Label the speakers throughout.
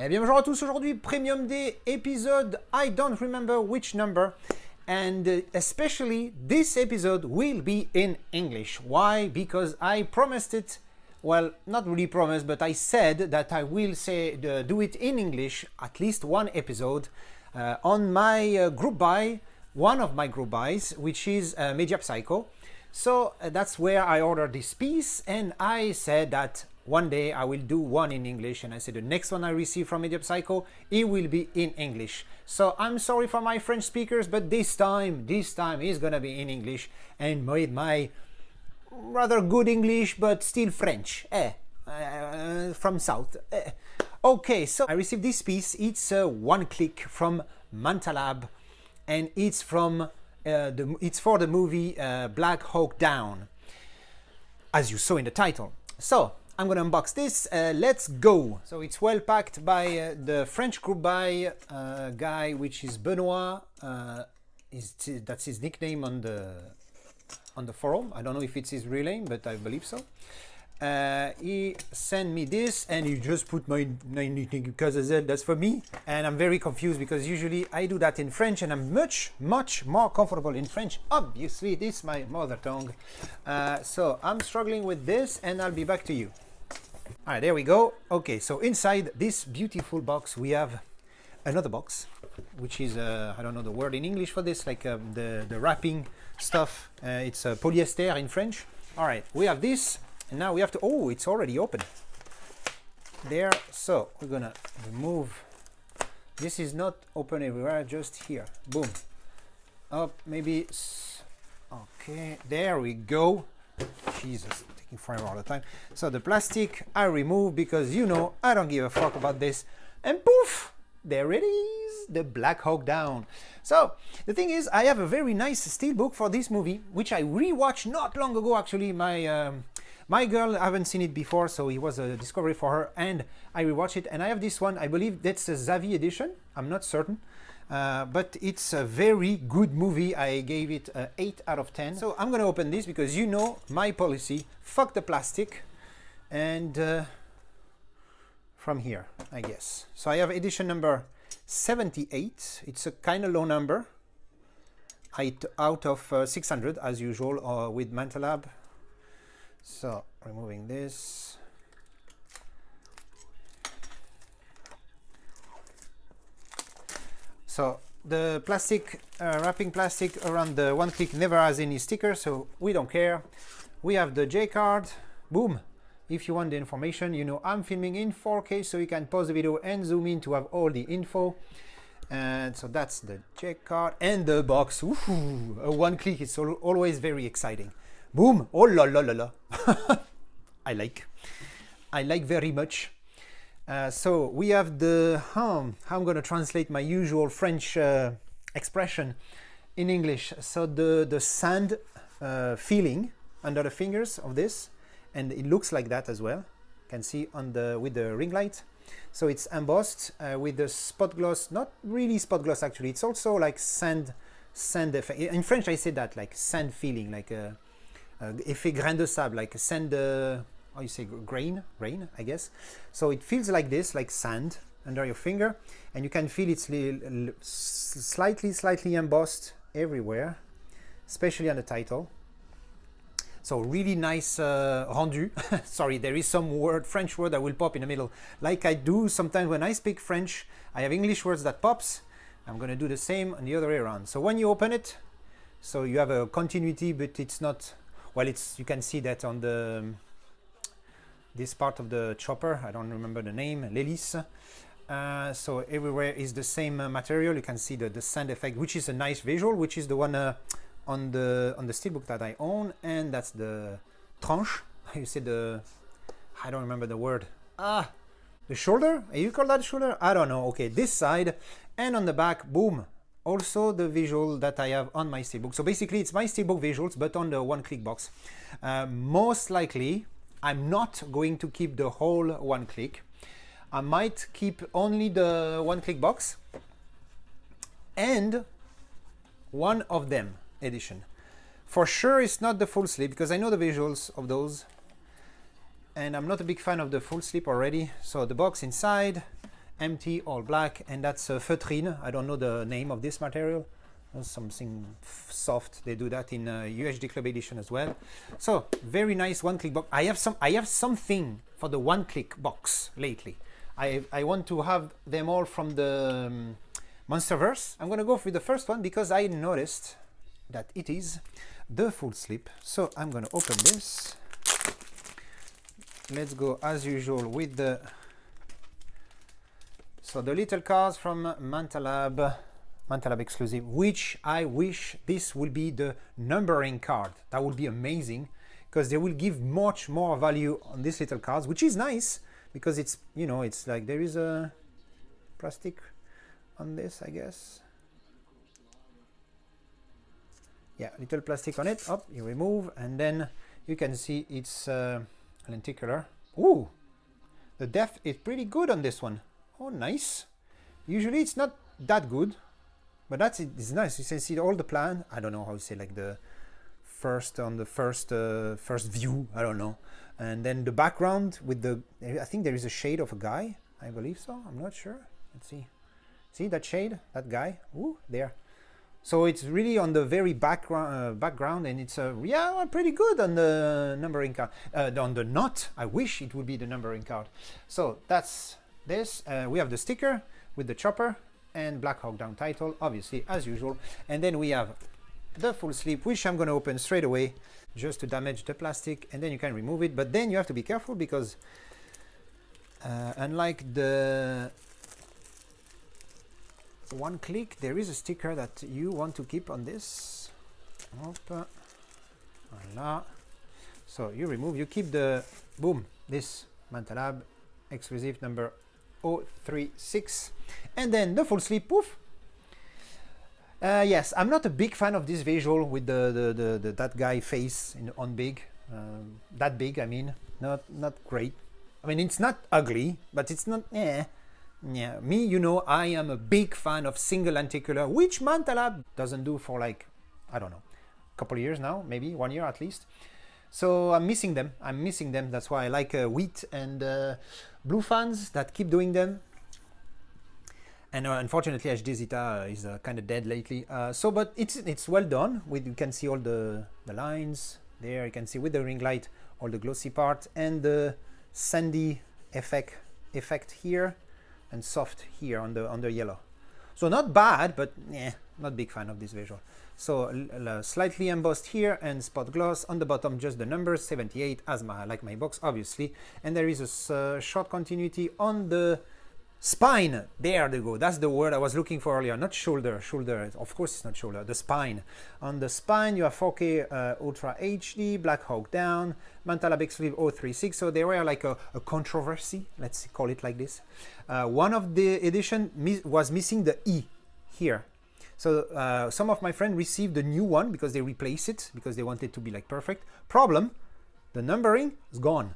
Speaker 1: Eh bien bonjour à tous, aujourd'hui Premium Day episode, I don't remember which number, and especially this episode will be in English. Why? Because I promised it, well, not really promised, but I said that I will do it in English, at least one episode, on my group buy, one of my group buys, which is Media Psycho. So that's where I ordered this piece, and I said that one day I will do one in English, and I said the next one I receive from Media Psycho, it will be in English. So I'm sorry for my French speakers, but this time is gonna be in English, and with my rather good English, but still French, from South. Okay, so I received this piece. It's one click from Manta Lab, and it's from it's for the movie Black Hawk Down, as you saw in the title. So I'm gonna unbox this. Let's go. So it's well packed by the French group buy guy, which is Benoit. That's his nickname on the forum. I don't know if it's his real name, but I believe so. He sent me this, and he just put my nickname because I said that's for me. And I'm very confused because usually I do that in French, and I'm much more comfortable in French. Obviously, this is my mother tongue. So I'm struggling with this, and I'll be back to you. All right, there we go. Okay, so inside this beautiful box, we have another box, which is I don't know the word in English for this, like the wrapping stuff. It's polyester in French. All right, we have this. And now we have to, oh, it's already open. There, so we're gonna remove. This is not open everywhere, just here. Boom. Up, maybe, okay, there we go. Jesus, taking forever all the time. So the plastic I remove because you know I don't give a fuck about this. And poof, there it is, the Black Hawk Down. So the thing is, I have a very nice Steelbook for this movie, which I rewatched not long ago. Actually, my girl haven't seen it before, so it was a discovery for her, and I rewatched it. And I have this one. I believe that's a Xavi edition. I'm not certain, but it's a very good movie. I gave it 8 out of 10. So I'm gonna open this because you know my policy: fuck the plastic, and from here, I guess. So I have edition number 78. It's a kind of low number. Out of 600 as usual with Manta Lab. So removing this. So the plastic, wrapping plastic around the one click never has any sticker, so we don't care. We have the J card. Boom. If you want the information, you know I'm filming in 4K, so you can pause the video and zoom in to have all the info. And so that's the J card and the box. Ooh, a one click is always very exciting. Boom! Oh la la la la! I like very much. So we have the how I'm gonna translate my usual French expression in English. So the sand feeling under the fingers of this, and it looks like that as well. You can see on with the ring light. So it's embossed with the spot gloss. Not really spot gloss actually. It's also like sand effect. In French I say that, like sand feeling, like a effet grain de sable, like sand, how you say, rain, I guess. So it feels like this, like sand under your finger, and you can feel it's slightly embossed everywhere, especially on the title. So really nice rendu. Sorry, there is some French word that will pop in the middle, like I do sometimes when I speak French. I have English words that pops. I'm gonna do the same on the other way around. So when you open it, so you have a continuity, but it's not. Well, you can see that on this part of the chopper. I don't remember the name, l'hélice. So everywhere is the same material. You can see the sand effect, which is a nice visual, which is the one on the Steelbook that I own, and that's the tranche. You see I don't remember the word. The shoulder? You call that shoulder? I don't know. Okay, this side, and on the back, boom. Also the visual that I have on my Steelbook. So basically it's my Steelbook visuals, but on the one click box. Most likely I'm not going to keep the whole one click. I might keep only the one click box and one of them edition. For sure it's not the Fulslip, because I know the visuals of those. and I'm not a big fan of the Fulslip already. So the box inside, empty, all black, and that's feutrine. I don't know the name of this material. Something soft. They do that in UHD Club edition as well. So very nice one-click box. I have something for the one-click box lately. I want to have them all from the Monsterverse. I'm gonna go for the first one because I noticed that it is the Fulslip. So I'm gonna open this. Let's go as usual with the little cards from Manta exclusive, which I wish this will be the numbering card. That would be amazing because they will give much more value on these little cards, which is nice because it's, you know, it's like there is a plastic on this, I guess. Yeah, little plastic on it. Up, you remove, and then you can see it's lenticular. Ooh, the depth is pretty good on this one. Oh, nice. Usually it's not that good, but it's nice. You can see all the plan. I don't know how to say, like the first view. I don't know. And then the background with the, I think there is a shade of a guy. I believe so. I'm not sure. Let's see. See that shade? That guy? Ooh, there. So it's really on the very background, and it's yeah, pretty good on the numbering card. On the knot, I wish it would be the numbering card. So that's this. We have the sticker with the chopper and Black Hawk Down title, obviously, as usual. And then we have the Fulslip, which I'm going to open straight away just to damage the plastic, and then you can remove it. But then you have to be careful because unlike the one click, there is a sticker that you want to keep on this. Voila. So you remove, you keep the, boom, this Manta Lab exclusive number 036, and then the Fulslip, poof. Yes, I'm not a big fan of this visual with the that guy face on big, that big. I mean, not great. I mean, it's not ugly, but it's not. Yeah, me, you know, I am a big fan of single lenticular, which Manta Lab doesn't do for like, I don't know, a couple of years now, maybe 1 year at least. So I'm missing them. That's why I like Wheat and Blue fans that keep doing them. And unfortunately, HD Zeta is kind of dead lately. But it's well done. You can see all the lines there. You can see with the ring light all the glossy part and the sandy effect here. And soft here on the yellow. So not bad, but not big fan of this visual. So slightly embossed here and spot gloss on the bottom, just the numbers 78 as like my box, obviously. And there is a short continuity on the spine. There they go. That's the word I was looking for earlier. Not shoulder. Shoulder. Of course, it's not shoulder. The spine. On the spine, you have 4K Ultra HD, Black Hawk Down, Manta Lab exclusive 036. So they were like a controversy. Let's call it like this. One of the edition was missing the E here. So some of my friends received the new one because they replaced it because they wanted to be like perfect. Problem, the numbering is gone.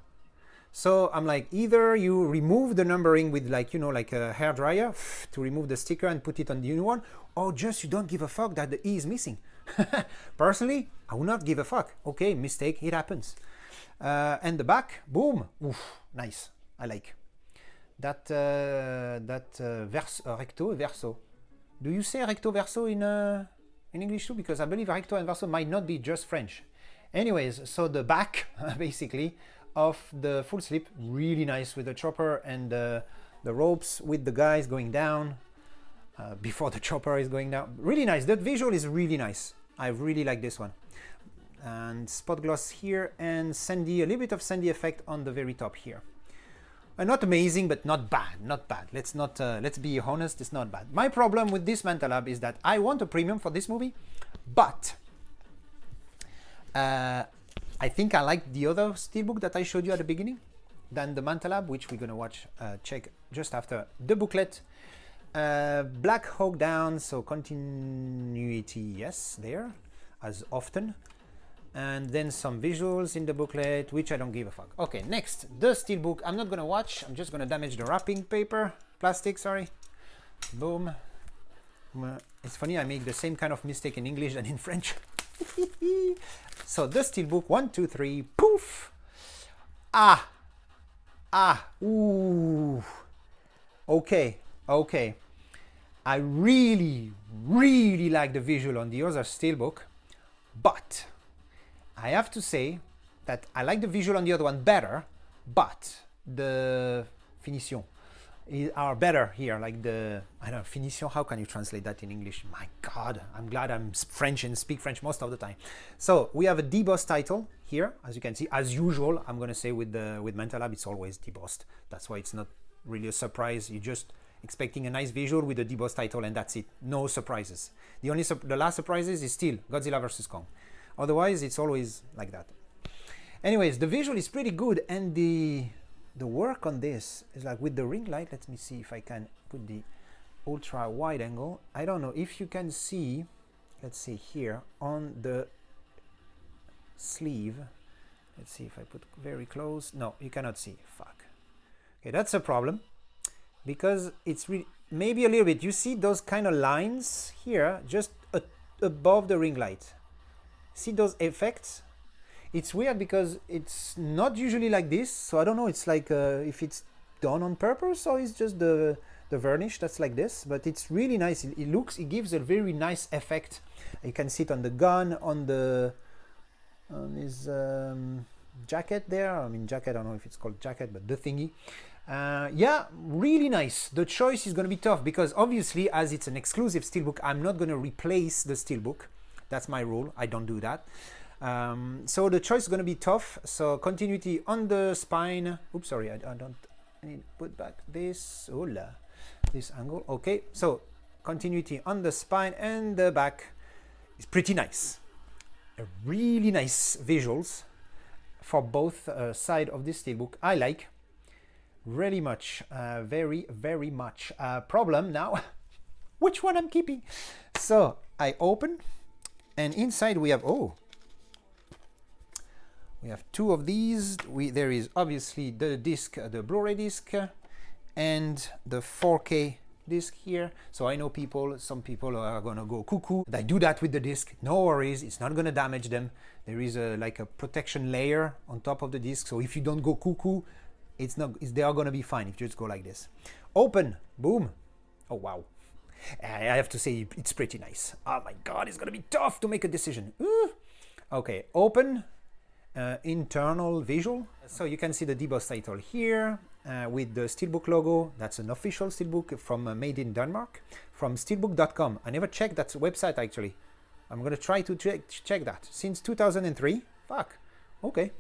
Speaker 1: So I'm like, either you remove the numbering with like, you know, like a hair dryer to remove the sticker and put it on the new one, or just you don't give a fuck that the E is missing. Personally, I would not give a fuck. Okay, mistake, it happens. And the back, boom, oof, nice. I like that. Recto verso. Do you say recto verso in English too? Because I believe recto and verso might not be just French. Anyways, so the back basically of the Fulslip, really nice with the chopper and the ropes with the guys going down before the chopper is going down. Really nice. That visual is really nice. I really like this one. And spot gloss here and sandy, a little bit of sandy effect on the very top here. Not amazing, but not bad. Not bad. Let's be honest, it's not bad. My problem with this Manta Lab is that I want a premium for this movie, but I think I like the other Steelbook that I showed you at the beginning than the Manta Lab, which we're gonna check just after the booklet. Black Hawk Down, so continuity, yes, there, as often. And then some visuals in the booklet, which I don't give a fuck. Okay, next, the Steelbook. I'm not gonna watch, I'm just gonna damage the wrapping paper, plastic, sorry. Boom. It's funny, I make the same kind of mistake in English than in French. So the Steelbook, 1, 2, 3, poof. Ooh. Okay, Okay, I really, really like the visual on the other Steelbook, but I have to say that I like the visual on the other one better, but the finition are better here, like the, I don't know, finition, how can you translate that in English? My God, I'm glad I'm French and speak French most of the time. So we have a debossed title here, as you can see, as usual. I'm gonna say with Manta Lab, it's always debossed. That's why it's not really a surprise. You're just expecting a nice visual with a debossed title and that's it, no surprises. The last surprises is still Godzilla vs. Kong. Otherwise, it's always like that. Anyways, the visual is pretty good, and the work on this is like with the ring light. Let me see if I can put the ultra wide angle. I don't know if you can see, let's see here on the sleeve. Let's see if I put very close. No, you cannot see. Fuck. Okay, that's a problem because it's really, maybe a little bit. You see those kind of lines here just above the ring light. See those effects? It's weird because it's not usually like this, so I don't know, it's like if it's done on purpose or it's just the varnish that's like this, but it's really nice. It gives a very nice effect. You can see it on the gun, on his jacket there. I mean jacket, I don't know if it's called jacket, but the thingy. Yeah, really nice. The choice is going to be tough because obviously as it's an exclusive Steelbook, I'm not going to replace the Steelbook. That's my rule. I don't do that. So the choice is going to be tough. So continuity on the spine. Oops, sorry, I need to put back this. Hola, this angle. Okay, so continuity on the spine and the back is pretty nice. Really nice visuals for both side of this Steelbook. I like really much, very, very much. Problem now, which one I'm keeping? So I open. And inside we have, we have two of these. There is obviously the disc, the Blu-ray disc, and the 4K disc here. So I know some people are gonna go cuckoo. I do that with the disc. No worries, it's not gonna damage them. There is like a protection layer on top of the disc. So if you don't go cuckoo, they are gonna be fine if you just go like this. Open, boom. Oh wow. I have to say it's pretty nice. Oh my God, it's gonna be tough to make a decision. Ooh. Okay, open, internal visual. So you can see the debossed title here with the Steelbook logo. That's an official Steelbook from made in Denmark from steelbook.com. I never checked that website actually. I'm gonna try to check that. Since 2003. Fuck. Okay.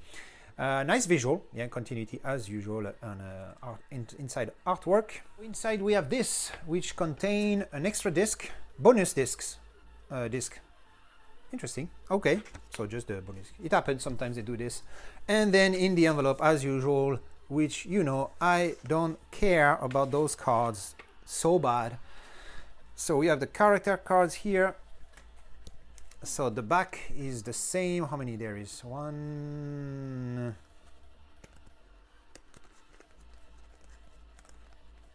Speaker 1: Nice visual, yeah, continuity as usual on inside artwork. Inside we have this, which contain an extra disc, bonus disc. Interesting. Okay, so just the bonus. It happens sometimes they do this. And then in the envelope, as usual, which you know I don't care about those cards so bad. So we have the character cards here. So the back is the same. How many there is? One.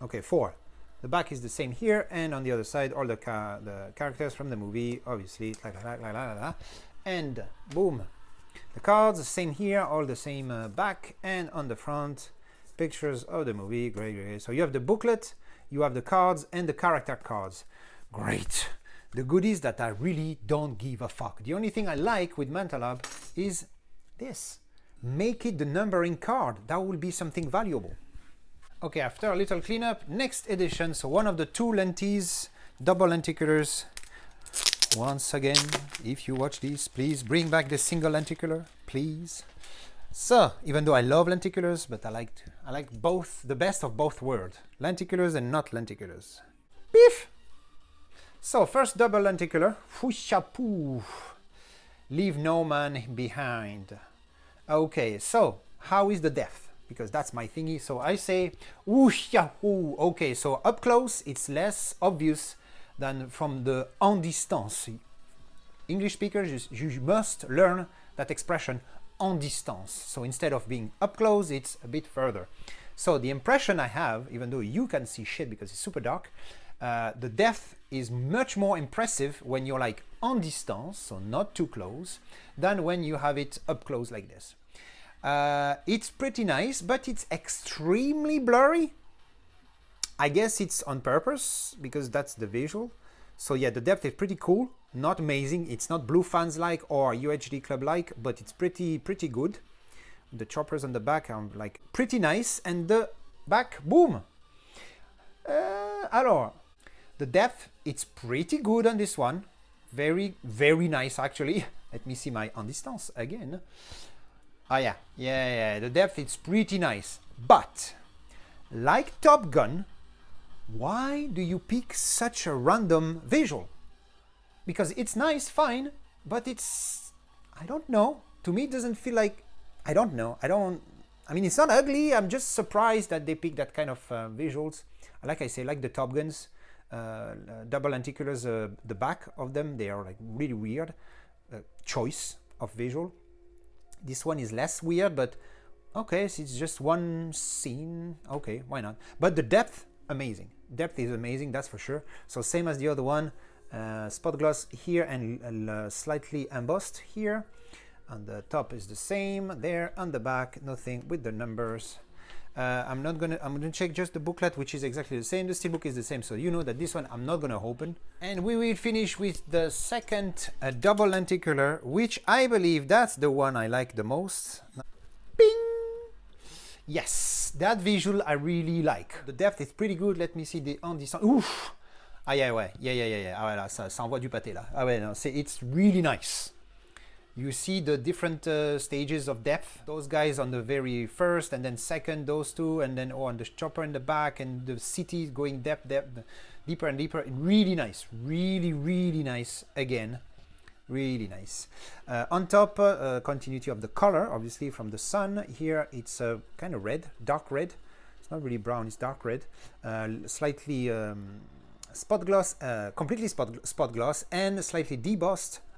Speaker 1: Okay, 4. The back is the same here, and on the other side, all the characters from the movie, obviously, and boom. The cards, the same here, all the same back, and on the front, pictures of the movie. Great. So you have the booklet, you have the cards, and the character cards. Great. The goodies that I really don't give a fuck. The only thing I like with Manta Lab is this. Make it the numbering card. That will be something valuable. Okay, after a little cleanup, next edition. So one of the two lentilles, double lenticulars. Once again, if you watch this, please bring back the single lenticular, please. So, even though I love lenticulars, but I like both, the best of both worlds. Lenticulars and not lenticulars. Beef! So first double lenticular, Fushapoo, leave no man behind. Okay, so how is the depth? Because that's my thingy. So I say, Fushapoo. Okay, so up close, it's less obvious than from the en distance. English speakers, you must learn that expression en distance. So instead of being up close, it's a bit further. So the impression I have, even though you can see shit because it's super dark, the depth is much more impressive when you're like en distance, so not too close, than when you have it up close like this. It's pretty nice, but it's extremely blurry. I guess it's on purpose because that's the visual. So yeah, the depth is pretty cool. Not amazing. It's not Blue Fans like or UHD Club like, but it's pretty good. The choppers on the back are like pretty nice, and the back, boom. Alors, the depth, it's pretty good on this one. Very nice actually. Let me see my en distance again. Oh yeah. The depth, it's pretty nice. But like Top Gun, why do you pick such a random visual? Because it's nice, fine, but it's, I don't know. To me, it doesn't feel like, I don't know. I mean, it's not ugly. I'm just surprised that they pick that kind of visuals. Like I say, like the Top Guns, double lenticulars, the back of them, they are like really weird choice of visual. This one is less weird, but okay, so it's just one scene. Okay, why not? But the depth, amazing. Depth is amazing, that's for sure. So same as the other one, spot gloss here and slightly embossed here. On the top is the same there. On the back, nothing with the numbers. I'm gonna check just the booklet, which is exactly the same. The Steelbook is the same, so you know that this one I'm not gonna open. And we will finish with the second double lenticular, which I believe that's the one I like the most. Bing! Yes, that visual I really like. The depth is pretty good. Let me see the en distance. Ouf! Ah yeah. Ah ouais, là, ça envoie du pâté là. Ah ouais, non, it's really nice. You see the different stages of depth. Those guys on the very first, and then second, those two, and then on the chopper in the back, and the city going deeper and deeper. Really nice, really nice. Again, really nice. On top, continuity of the color, obviously from the sun. Here it's kind of red, dark red. It's not really brown, it's dark red. Slightly spot gloss, completely spot gloss, and slightly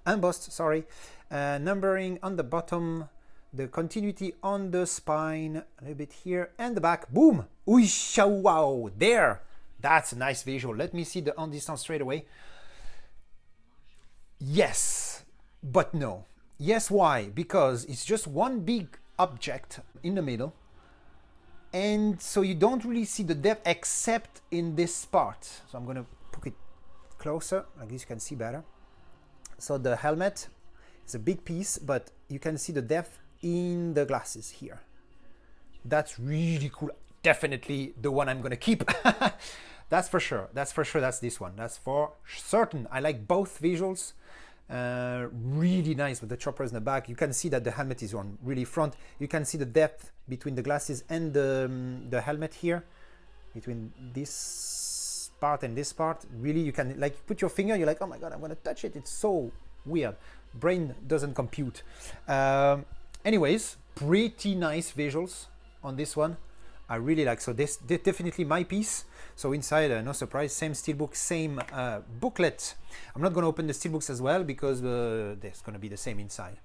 Speaker 1: embossed, sorry. Numbering on the bottom, the continuity on the spine, a little bit here, and the back, boom! Ooh, wow, there! That's a nice visual. Let me see the en distance straight away. Yes, but no. Yes, why? Because it's just one big object in the middle, and so you don't really see the depth except in this part. So I'm gonna put it closer, like this you can see better. So the helmet is a big piece, but you can see the depth in the glasses here. That's really cool. Definitely the one I'm gonna keep. That's for sure. That's this one. That's for certain. I like both visuals. Really nice with the choppers in the back. You can see that the helmet is on really front. You can see the depth between the glasses and the helmet here, between this part and this part. Really, you can like put your finger, you're like, oh my god, I'm gonna touch it. It's so weird. Brain doesn't compute. Anyways, pretty nice visuals on this one. I really like. So this definitely my piece. So inside, no surprise, same Steelbook, same booklet. I'm not going to open the Steelbooks as well because there's going to be the same inside.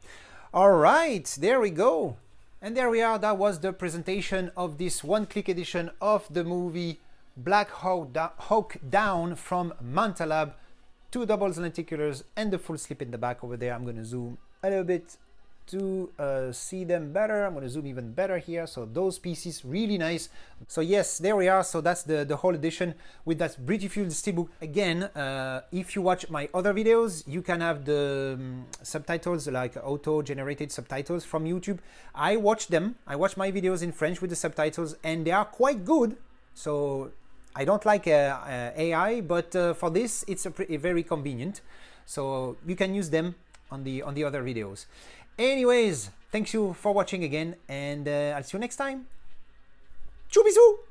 Speaker 1: All right, there we go. And there we are. That was the presentation of this one-click edition of the movie Black Hawk Down from Manta Lab. 2 doubles lenticulars and the Fulslip in the back over there. I'm going to zoom a little bit to see them better. I'm going to zoom even better here. So those pieces really nice. So yes, there we are. So that's the whole edition with that beautiful Steelbook. Again, if you watch my other videos, you can have the subtitles, like auto-generated subtitles from YouTube. I watch them. I watch my videos in French with the subtitles, and they are quite good. So I don't like AI, but for this, it's very convenient. So you can use them on the other videos. Anyways, thanks you for watching again, and I'll see you next time. Chou bisous!